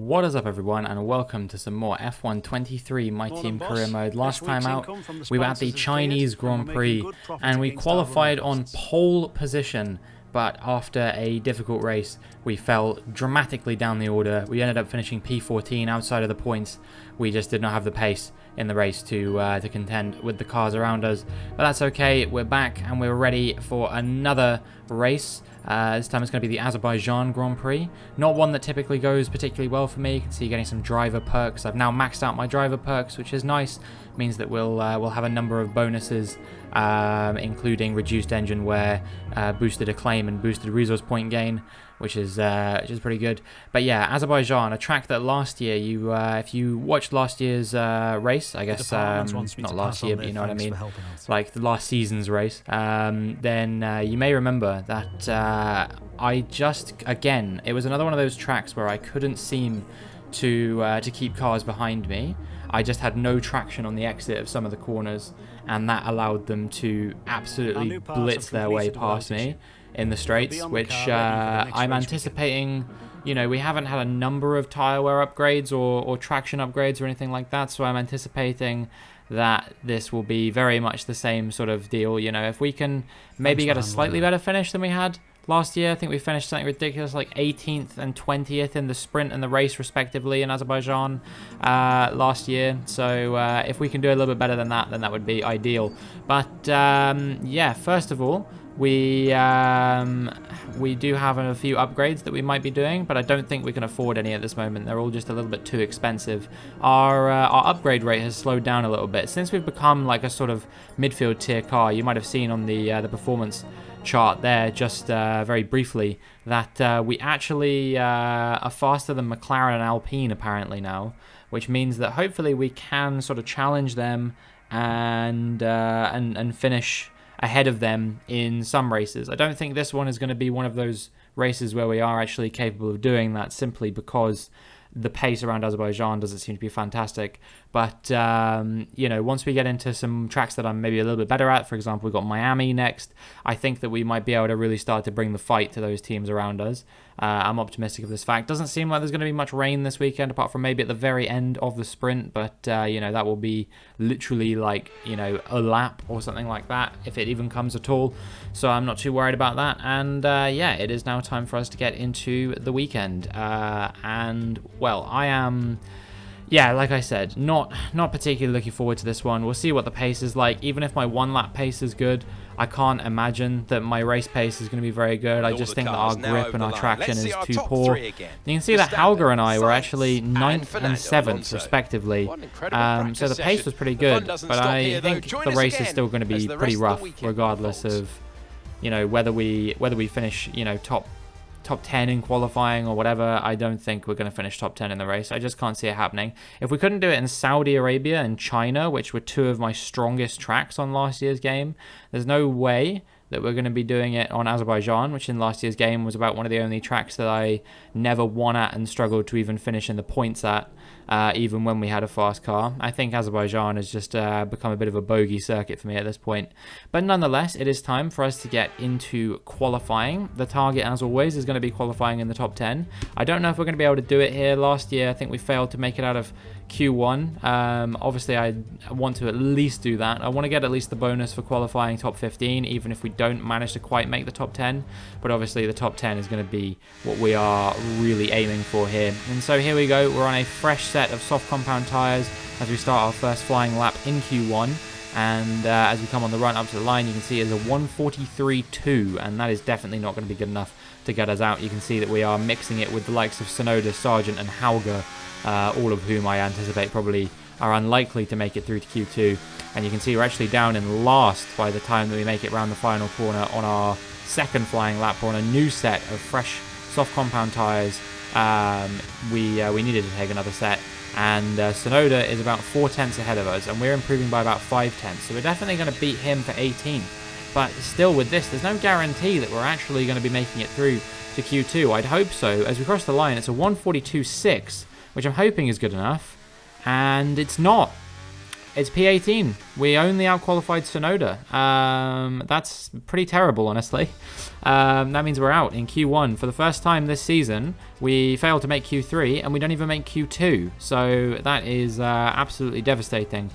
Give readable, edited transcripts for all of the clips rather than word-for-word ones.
What is up everyone, and welcome to some more F1 23 My Team Career Mode. Last time out we were at the Chinese Grand Prix and we qualified on pole position, but after a difficult race we fell dramatically down the order. We ended up finishing P14 outside of the points. We just did not have the pace in the race to contend with the cars around us, but that's okay. We're back and we're ready for another race. This time it's going to be the Azerbaijan Grand Prix. Not one that typically goes particularly well for me. You can see getting some driver perks. I've now maxed out my driver perks, which is nice. Means that we'll have a number of bonuses, including reduced engine wear, boosted acclaim, and boosted resource point gain, which is pretty good. But yeah, Azerbaijan, a track that last year if you watched last year's race, I guess not last year, but you know what I mean, like the last season's race, then you may remember that again, it was another one of those tracks where I couldn't seem to keep cars behind me. I just had no traction on the exit of some of the corners, and that allowed them to absolutely blitz their way past me in the straights, which I'm anticipating. You know, we haven't had a number of tyre wear upgrades or traction upgrades or anything like that, so I'm anticipating that this will be very much the same sort of deal. You know, if we can maybe get a slightly better finish than we had last year. I think we finished something ridiculous like 18th and 20th in the sprint and the race respectively in Azerbaijan last year. So if we can do a little bit better than that, then that would be ideal. But yeah, first of all, we do have a few upgrades that we might be doing, but I don't think we can afford any at this moment. They're all just a little bit too expensive. Our upgrade rate has slowed down a little bit since we've become like a sort of midfield tier car. You might have seen on the performance chart there just very briefly that we actually are faster than McLaren and Alpine apparently now, which means that hopefully we can sort of challenge them and finish ahead of them in some races. I don't think this one is going to be one of those races where we are actually capable of doing that, simply because the pace around Azerbaijan doesn't seem to be fantastic. But, you know, once we get into some tracks that I'm maybe a little bit better at, for example, we've got Miami next, I think that we might be able to really start to bring the fight to those teams around us. I'm optimistic of this fact. Doesn't seem like there's going to be much rain this weekend, apart from maybe at the very end of the sprint, but, you know, that will be literally like, you know, a lap or something like that, if it even comes at all. So I'm not too worried about that. And, yeah, it is now time for us to get into the weekend. And, well, I am... yeah, like I said, not particularly looking forward to this one. We'll see what the pace is like. Even if my one-lap pace is good, I can't imagine that my race pace is going to be very good. I just think that our grip and our traction is too poor. You can see that Helga and I were actually 9th and 7th, respectively. So the pace was pretty good, but I think the race is still going to be pretty rough, regardless of, you know, whether we finish, you know, top 10 in qualifying or whatever. I don't think we're going to finish top 10 in the race. I just can't see it happening. If we couldn't do it in Saudi Arabia and China, which were two of my strongest tracks on last year's game, there's no way that we're going to be doing it on Azerbaijan, which in last year's game was about one of the only tracks that I never won at and struggled to even finish in the points at, even when we had a fast car. I think Azerbaijan has just become a bit of a bogey circuit for me at this point. But nonetheless, it is time for us to get into qualifying. The target, as always, is going to be qualifying in the top 10. I don't know if we're going to be able to do it here. Last year, I think we failed to make it out of Q1. Obviously, I want to at least do that. I want to get at least the bonus for qualifying top 15, even if we don't manage to quite make the top 10. But obviously, the top 10 is going to be what we are really aiming for here. And so here we go. We're on a fresh set of soft compound tyres as we start our first flying lap in Q1. And as we come on the run up to the line, you can see it's a 1:43.2, and that is definitely not going to be good enough to get us out. You can see that we are mixing it with the likes of Sonoda, Sargent, and Hauger, all of whom I anticipate probably are unlikely to make it through to Q2. And you can see we're actually down in last by the time that we make it around the final corner on our second flying lap. We're on a new set of fresh soft compound tyres. We needed to take another set, and Sonoda is about 4/10 ahead of us, and we're improving by about 5/10, so we're definitely going to beat him for 18th. But still, with this, there's no guarantee that we're actually going to be making it through to Q2. I'd hope so. As we cross the line, it's a 1:42.6, which I'm hoping is good enough, and it's not. It's P18. We only outqualified Sonoda. That's pretty terrible, honestly. That means we're out in Q1. For the first time this season, we failed to make Q3, and we don't even make Q2. So that is absolutely devastating.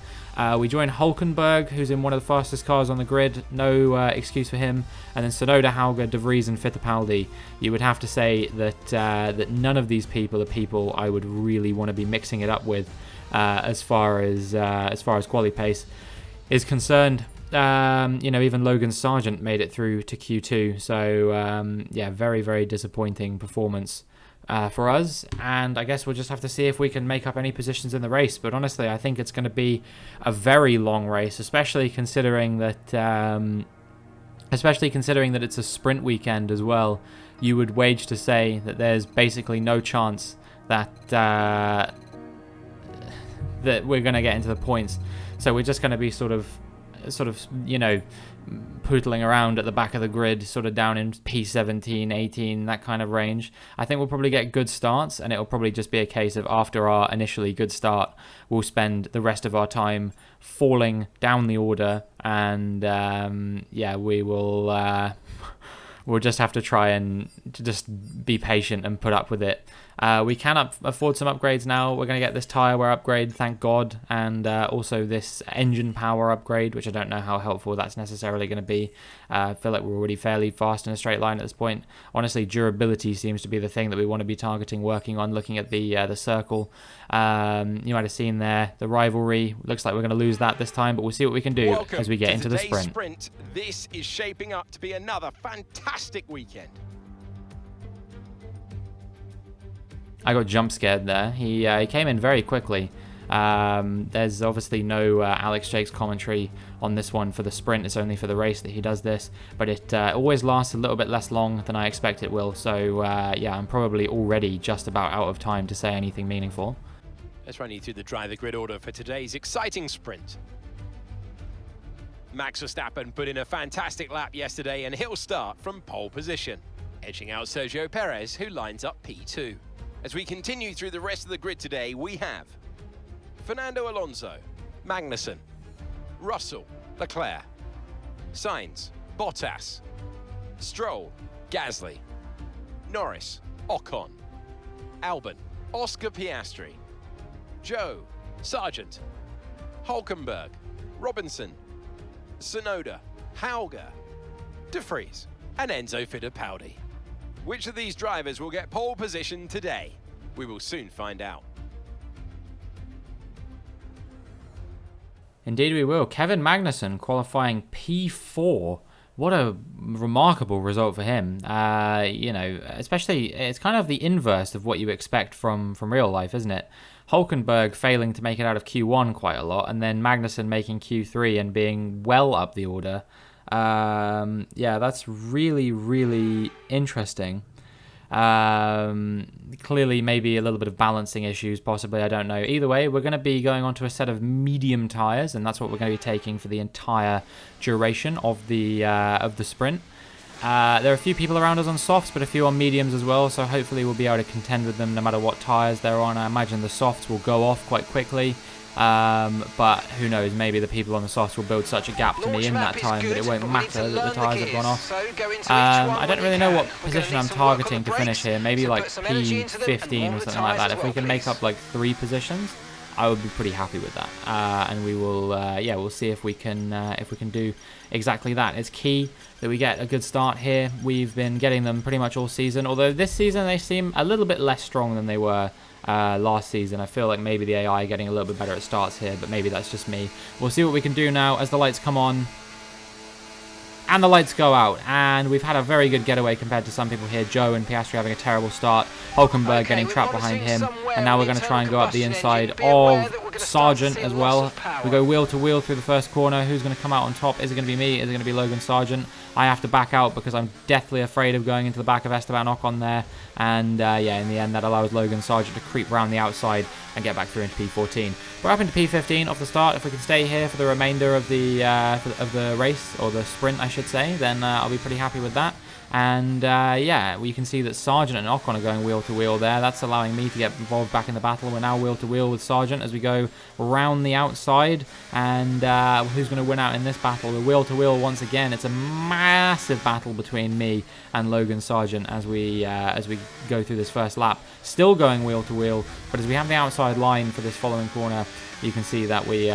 We joined Hulkenberg, who's in one of the fastest cars on the grid. No excuse for him. And then Sonoda, Hauger, De Vries, and Fittipaldi. You would have to say that that none of these people are people I would really want to be mixing it up with. As far as quali pace is concerned. Even Logan Sargent made it through to Q2. So yeah, very, very disappointing performance for us. And I guess we'll just have to see if we can make up any positions in the race. But honestly, I think it's going to be a very long race, especially considering that it's a sprint weekend as well. You would wage to say that there's basically no chance that that we're going to get into the points. So we're just going to be sort of, pootling around at the back of the grid, sort of down in P17, 18, that kind of range. I think we'll probably get good starts, and it'll probably just be a case of after our initially good start, we'll spend the rest of our time falling down the order, and we will... We'll just have to try and just be patient and put up with it. We can afford some upgrades now. We're going to get this tyre wear upgrade, thank God, and also this engine power upgrade, which I don't know how helpful that's necessarily going to be. I feel like we're already fairly fast in a straight line at this point. Honestly, durability seems to be the thing that we want to be targeting, working on, looking at the circle. You might have seen there, the rivalry. Looks like we're going to lose that this time, but we'll see what we can do as we get into the sprint. This is shaping up to be another fantastic weekend. I got jump scared there. He came in very quickly. There's obviously no Alex Jake's commentary on this one for the sprint. It's only for the race that he does this. But it always lasts a little bit less long than I expect it will. So, yeah, I'm probably already just about out of time to say anything meaningful. Let's run you through the driver grid order for today's exciting sprint. Max Verstappen put in a fantastic lap yesterday, and he'll start from pole position, edging out Sergio Perez, who lines up P2. As we continue through the rest of the grid today, we have Fernando Alonso, Magnussen, Russell, Leclerc, Sainz, Bottas, Stroll, Gasly, Norris, Ocon, Albon, Oscar Piastri, Joe, Sargent, Hulkenberg, Robinson, Sonoda, Hauger, De Vries, and Enzo Fittipaldi. Which of these drivers will get pole position today? We will soon find out. Indeed we will. Kevin Magnussen qualifying P4. What a remarkable result for him. Especially, it's kind of the inverse of what you expect from real life, isn't it? Hulkenberg failing to make it out of Q1 quite a lot, and then Magnussen making Q3 and being well up the order. Yeah, that's really, really interesting. Clearly, maybe a little bit of balancing issues, possibly, I don't know. Either way, we're going to be going onto a set of medium tyres, and that's what we're going to be taking for the entire duration of the sprint. There are a few people around us on softs, but a few on mediums as well, so hopefully we'll be able to contend with them no matter what tyres they're on. I imagine the softs will go off quite quickly. But who knows, maybe the people on the softs will build such a gap to me in that time that it won't matter that the tyres have gone off. I don't really know what position I'm targeting to finish here, maybe like P15 or something like that. If we can make up like 3 positions, I would be pretty happy with that. And we will, we'll see if we can do exactly that. It's key that we get a good start here. We've been getting them pretty much all season, although this season they seem a little bit less strong than they were last season. I feel like maybe the AI getting a little bit better at starts here, but maybe that's just me. We'll see what we can do now as the lights come on. And the lights go out, and we've had a very good getaway compared to some people here. Joe and Piastri having a terrible start, Hulkenberg getting trapped behind him, and now we're going to try and go up the inside of Sargent as well. We go wheel to wheel through the first corner. Who's going to come out on top? Is it going to be me? Is it going to be Logan Sargent? I have to back out because I'm deathly afraid of going into the back of Esteban Ocon there. And yeah, in the end, that allows Logan Sargent to creep around the outside and get back through into P14. We're up into P15 off the start. If we can stay here for the remainder of the race, or the sprint, I should say, then I'll be pretty happy with that. And yeah, we can see that Sargent and Ocon are going wheel to wheel there. That's allowing me to get involved back in the battle. We're now wheel to wheel with Sargent as we go round the outside. And who's going to win out in this battle? The wheel to wheel once again. It's a massive battle between me and Logan Sargent as we go through this first lap. Still going wheel to wheel, but as we have the outside line for this following corner, you can see that we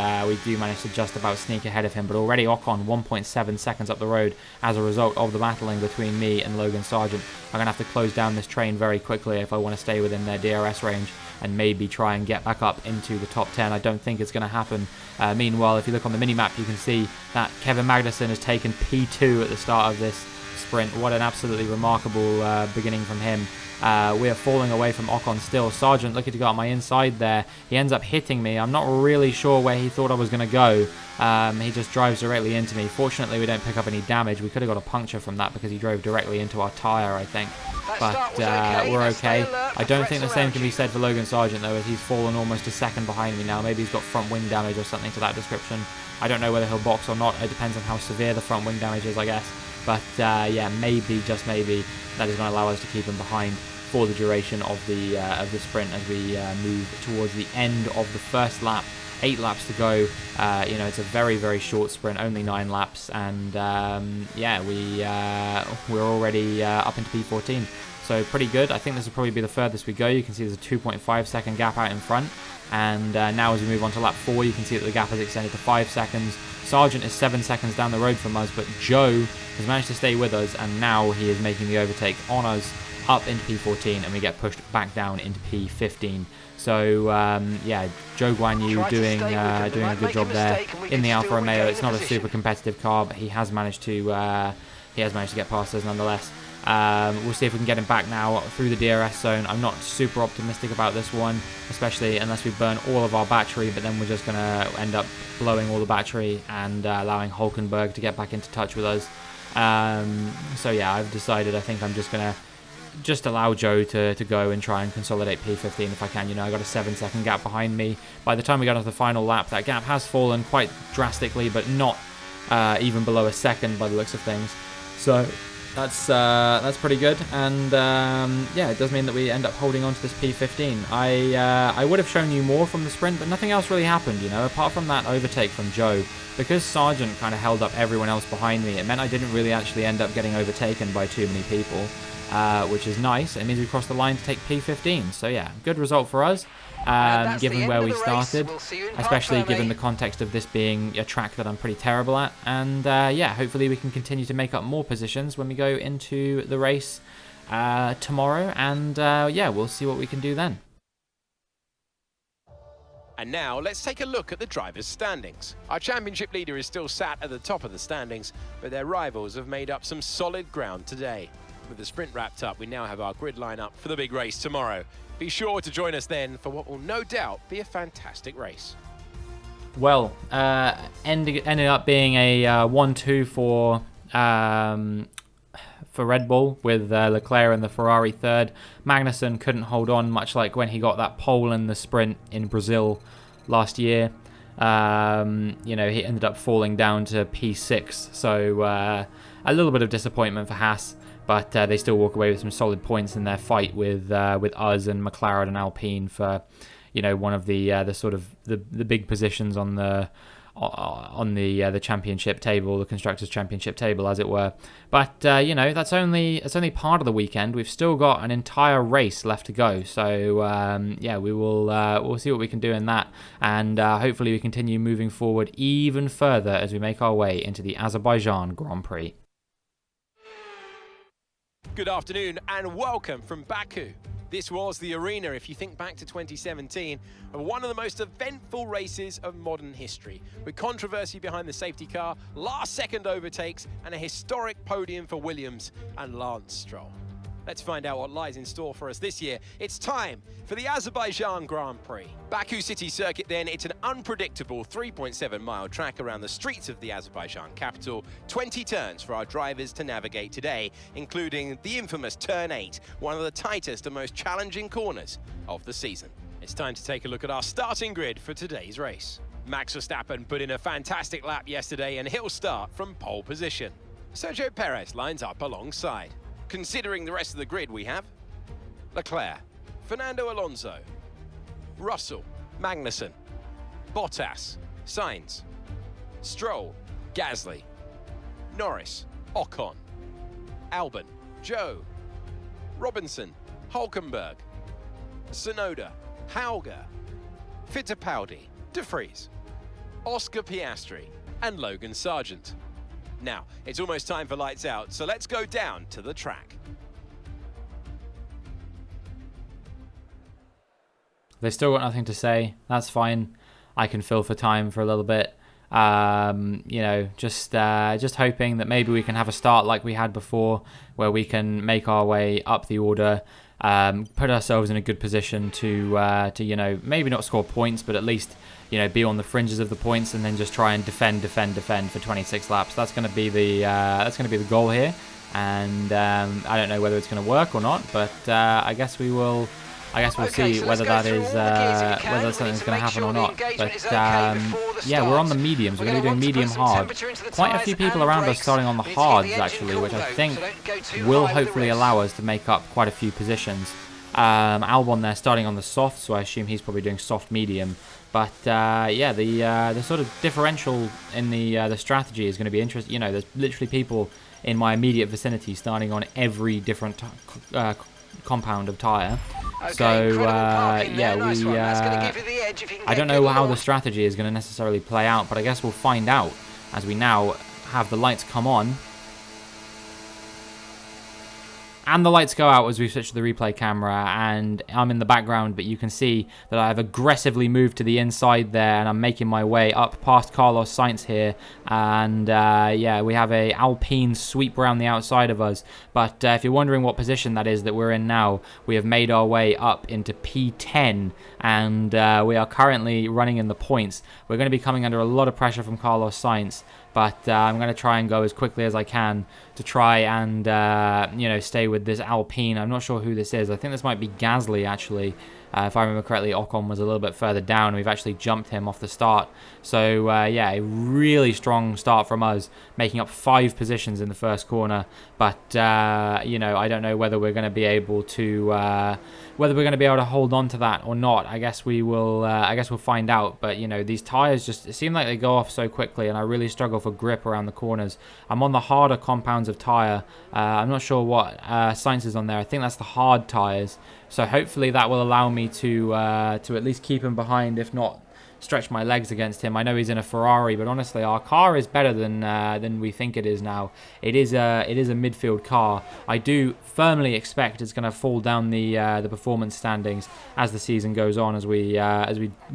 do manage to just about sneak ahead of him. But already Ocon 1.7 seconds up the road as a result of the battling between me and Logan Sargent. I'm going to have to close down this train very quickly if I want to stay within their DRS range and maybe try and get back up into the top 10. I don't think it's going to happen. Meanwhile, if you look on the minimap, you can see that Kevin Magnussen has taken P2 at the start of this sprint. What an absolutely remarkable beginning from him. We are falling away from Ocon still. Sargent looking to go on my inside there. He ends up hitting me. I'm not really sure where he thought I was going to go. He just drives directly into me. Fortunately, we don't pick up any damage. We could have got a puncture from that because he drove directly into our tyre, I think. But we're okay. I don't think the same can be said for Logan Sargent, though, as he's fallen almost a second behind me now. Maybe he's got front wing damage or something to that description. I don't know whether he'll box or not. It depends on how severe the front wing damage is, I guess. But yeah, maybe, just maybe, that is going to allow us to keep him behind for the duration of the sprint as we move towards the end of the first lap. 8 laps to go. You know, it's a very, very short sprint, only 9 laps, and yeah, we're already up into P14. So pretty good. I think this will probably be the furthest we go. You can see there's a 2.5 second gap out in front. And now as we move on to lap 4, you can see that the gap has extended to 5 seconds. Sargent is 7 seconds down the road from us, but Joe has managed to stay with us, and now he is making the overtake on us up into P14, and we get pushed back down into P15. So yeah, Joe Guan Yu doing a good job there in the Alfa Romeo. It's not a super competitive car, but he has managed to get past us nonetheless. We'll see if we can get him back now through the DRS zone. I'm not super optimistic about this one, especially unless we burn all of our battery, but then we're just going to end up blowing all the battery and allowing Hulkenberg to get back into touch with us. So yeah, I've decided I think I'm just going to allow Joe to go and try and consolidate P15 if I can. You know, I got a 7-second gap behind me. By the time we got to the final lap, that gap has fallen quite drastically, but not even below a second by the looks of things. So that's pretty good, and yeah, it does mean that we end up holding on to this P15. I would have shown you more from the sprint, but nothing else really happened, you know, apart from that overtake from Joe. Because Sargent kind of held up everyone else behind me, it meant I didn't really actually end up getting overtaken by too many people, which is nice. It means we crossed the line to take P15, so yeah, good result for us. Given where we started, especially given the context of this being a track that I'm pretty terrible at. And yeah, hopefully we can continue to make up more positions when we go into the race tomorrow. And yeah, we'll see what we can do then. And now let's take a look at the drivers' standings. Our championship leader is still sat at the top of the standings, but their rivals have made up some solid ground today. With the sprint wrapped up, we now have our grid lineup for the big race tomorrow. Be sure to join us then for what will no doubt be a fantastic race. Well, ended up being a 1-2 for Red Bull, with Leclerc and the Ferrari third. Magnussen couldn't hold on, much like when he got that pole in the sprint in Brazil last year. You know, he ended up falling down to P6, so a little bit of disappointment for Haas. But they still walk away with some solid points in their fight with us and McLaren and Alpine for, you know, one of the sort of the big positions on the championship table, the constructors' championship table, as it were. But you know, it's only part of the weekend. We've still got an entire race left to go. So yeah, we'll see what we can do in that, and hopefully we continue moving forward even further as we make our way into the Azerbaijan Grand Prix. Good afternoon and welcome from Baku. This was the arena, if you think back to 2017, of one of the most eventful races of modern history, with controversy behind the safety car, last-second overtakes, and a historic podium for Williams and Lance Stroll. Let's find out what lies in store for us this year. It's time for the Azerbaijan Grand Prix. Baku City Circuit then, it's an unpredictable 3.7-mile track around the streets of the Azerbaijan capital. 20 turns for our drivers to navigate today, including the infamous Turn 8, one of the tightest and most challenging corners of the season. It's time to take a look at our starting grid for today's race. Max Verstappen put in a fantastic lap yesterday, and he'll start from pole position. Sergio Perez lines up alongside. Considering the rest of the grid, we have Leclerc, Fernando Alonso, Russell, Magnussen, Bottas, Sainz, Stroll, Gasly, Norris, Ocon, Albon, Joe, Robinson, Hulkenberg, Tsunoda, Hauger, Fittipaldi, De Vries, Oscar Piastri, and Logan Sargent. Now, it's almost time for lights out, so let's go down to the track. They still got nothing to say. That's fine. I can fill for time for a little bit. You know, just hoping that maybe we can have a start like we had before, where we can make our way up the order, put ourselves in a good position to you know, maybe not score points, but at least, you know, be on the fringes of the points, and then just try and defend for 26 laps. That's going to be the goal here, and I don't know whether it's going to work or not, but I guess we'll see whether that is whether something's going to happen or not. But yeah, we're on the mediums. We're going to be doing medium hard. Quite a few people around us starting on the hards actually, which I think will hopefully allow us to make up quite a few positions. Albon there starting on the soft, so I assume he's probably doing soft medium. But yeah, the sort of differential in the strategy is going to be interesting. You know, there's literally people in my immediate vicinity starting on every different compound of tyre. So yeah, I don't know how the strategy is going to necessarily play out, but I guess we'll find out as we now have the lights come on. And the lights go out as we switch to the replay camera, and I'm in the background, but you can see that I've aggressively moved to the inside there, and I'm making my way up past Carlos Sainz here. And yeah, we have a Alpine sweep around the outside of us. But if you're wondering what position that is that we're in now, we have made our way up into P10, and we are currently running in the points. We're going to be coming under a lot of pressure from Carlos Sainz, but I'm going to try and go as quickly as I can to try and, you know, stay with this Alpine. I'm not sure who this is. I think this might be Gasly, actually. If I remember correctly, Ocon was a little bit further down. We've actually jumped him off the start. So, yeah, a really strong start from us, making up 5 positions in the first corner. But, you know, I don't know whether we're going to be able to... whether we're going to be able to hold on to that or not, I guess we will. I guess we'll find out. But you know, these tires just seem like they go off so quickly, and I really struggle for grip around the corners. I'm on the harder compounds of tire. I'm not sure what Sainz is on there. I think that's the hard tires. So hopefully that will allow me to at least keep him behind, if not stretch my legs against him. I know he's in a Ferrari, but honestly, our car is better than we think it is now. It is a midfield car. I do firmly expect it's going to fall down the performance standings as the season goes on, as we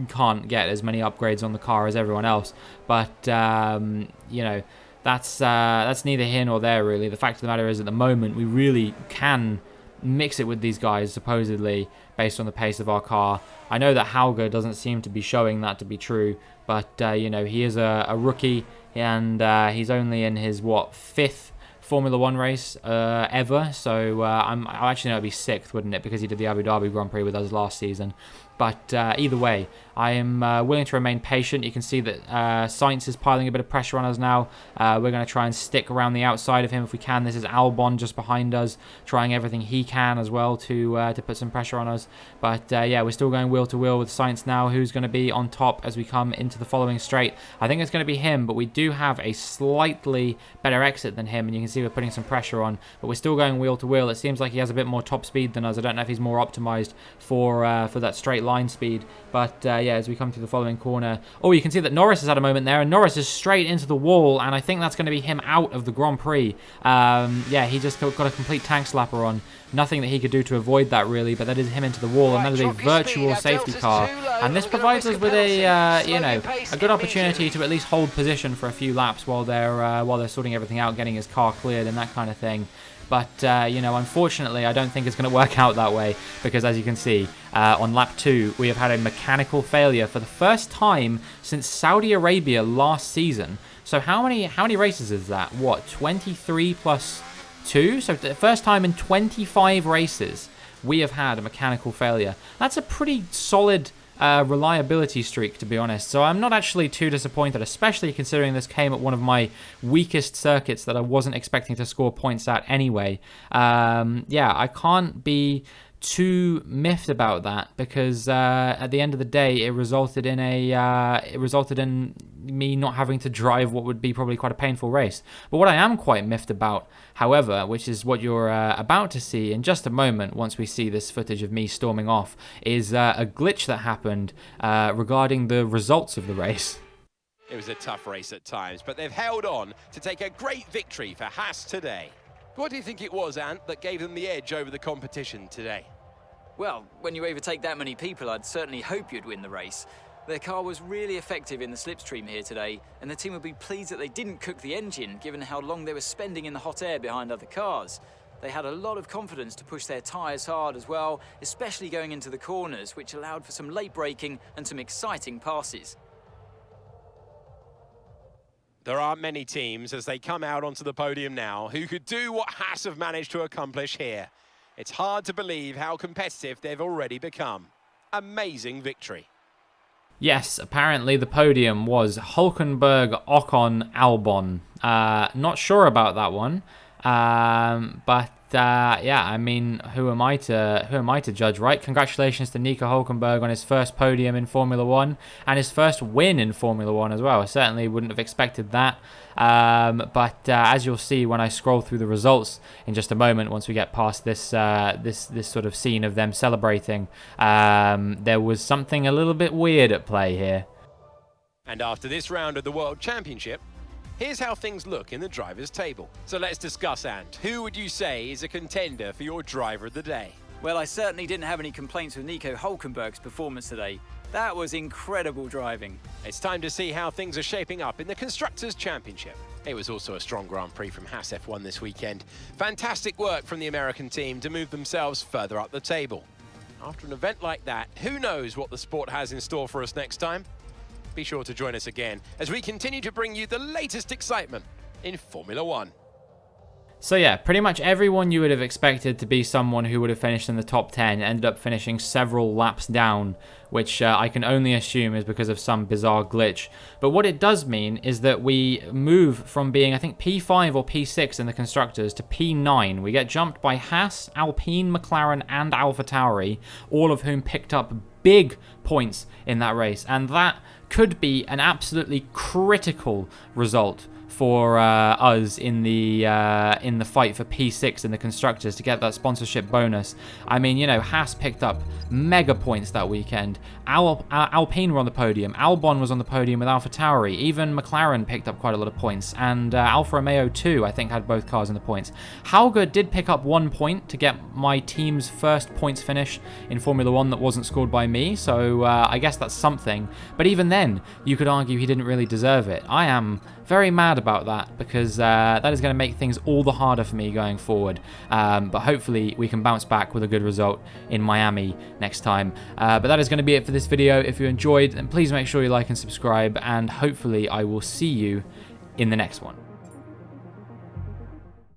can't get as many upgrades on the car as everyone else. But you know, that's neither here nor there really. The fact of the matter is, at the moment, we really can mix it with these guys, supposedly, based on the pace of our car. I know that Hauger doesn't seem to be showing that to be true, but, you know, he is a rookie, and he's only in his, what, 5th Formula 1 race ever, so I actually know it'd be 6th, wouldn't it, because he did the Abu Dhabi Grand Prix with us last season. But either way, I am willing to remain patient. You can see that Sainz is piling a bit of pressure on us now. We're going to try and stick around the outside of him if we can. This is Albon just behind us, trying everything he can as well to put some pressure on us. But yeah, we're still going wheel to wheel with Sainz now. Who's going to be on top as we come into the following straight? I think it's going to be him, but we do have a slightly better exit than him, and you can see we're putting some pressure on. But we're still going wheel to wheel. It seems like he has a bit more top speed than us. I don't know if he's more optimized for that straight line speed. But yeah, as we come to the following corner, oh, you can see that Norris has had a moment there, and Norris is straight into the wall, and I think that's going to be him out of the Grand Prix. Yeah, he just got a complete tank slapper on. Nothing that he could do to avoid that really, but that is him into the wall, and that is a virtual safety car. And this provides us with a you know, a good opportunity to at least hold position for a few laps while they're sorting everything out, getting his car cleared and that kind of thing. But, you know, unfortunately, I don't think it's going to work out that way, because as you can see, on lap 2, we have had a mechanical failure for the first time since Saudi Arabia last season. So how many races is that? What, 23 plus 2? So the first time in 25 races, we have had a mechanical failure. That's a pretty solid reliability streak, to be honest. So I'm not actually too disappointed, especially considering this came at one of my weakest circuits that I wasn't expecting to score points at anyway. Yeah, I can't be too miffed about that, because at the end of the day it resulted in me not having to drive what would be probably quite a painful race. But what I am quite miffed about, however, which is what you're about to see in just a moment once we see this footage of me storming off, is a glitch that happened regarding the results of the race. It was a tough race at times, but they've held on to take a great victory for Haas today. What do you think it was, Ant, that gave them the edge over the competition today? Well, when you overtake that many people, I'd certainly hope you'd win the race. Their car was really effective in the slipstream here today, and the team will be pleased that they didn't cook the engine, given how long they were spending in the hot air behind other cars. They had a lot of confidence to push their tyres hard as well, especially going into the corners, which allowed for some late braking and some exciting passes. There aren't many teams, as they come out onto the podium now, who could do what Haas have managed to accomplish here. It's hard to believe how competitive they've already become. Amazing victory. Yes, apparently the podium was Hulkenberg, Ocon, Albon. Not sure about that one, but yeah, I mean, who am I to judge, right? Congratulations to Nico Hulkenberg on his first podium in Formula 1 and his first win in Formula 1 as well. I certainly wouldn't have expected that. But as you'll see when I scroll through the results in just a moment, once we get past this this sort of scene of them celebrating, there was something a little bit weird at play here. And after this round of the World Championship, here's how things look in the drivers' table. So let's discuss, Ant. Who would you say is a contender for your driver of the day? Well, I certainly didn't have any complaints with Nico Hulkenberg's performance today. That was incredible driving. It's time to see how things are shaping up in the Constructors' Championship. It was also a strong Grand Prix from Haas F1 this weekend. Fantastic work from the American team to move themselves further up the table. After an event like that, who knows what the sport has in store for us next time? Be sure to join us again as we continue to bring you the latest excitement in Formula 1. So yeah, pretty much everyone you would have expected to be someone who would have finished in the top 10 ended up finishing several laps down, which I can only assume is because of some bizarre glitch. But what it does mean is that we move from being, I think, P5 or P6 in the Constructors to P9. We get jumped by Haas, Alpine, McLaren and AlphaTauri, all of whom picked up big points in that race. And that could be an absolutely critical result for us in the fight for P6 in the Constructors to get that sponsorship bonus. I mean, you know, Haas picked up mega points that weekend. Alpine were on the podium. Albon was on the podium with AlphaTauri. Even McLaren picked up quite a lot of points. And Alfa Romeo too, I think, had both cars in the points. Hauger did pick up 1 point to get my team's first points finish in Formula 1 that wasn't scored by me. So I guess that's something. But even then, you could argue he didn't really deserve it. I am very mad about that, because that is going to make things all the harder for me going forward. But hopefully we can bounce back with a good result in Miami next time. But that is going to be it for this video. If you enjoyed, then please make sure you like and subscribe, and hopefully I will see you in the next one.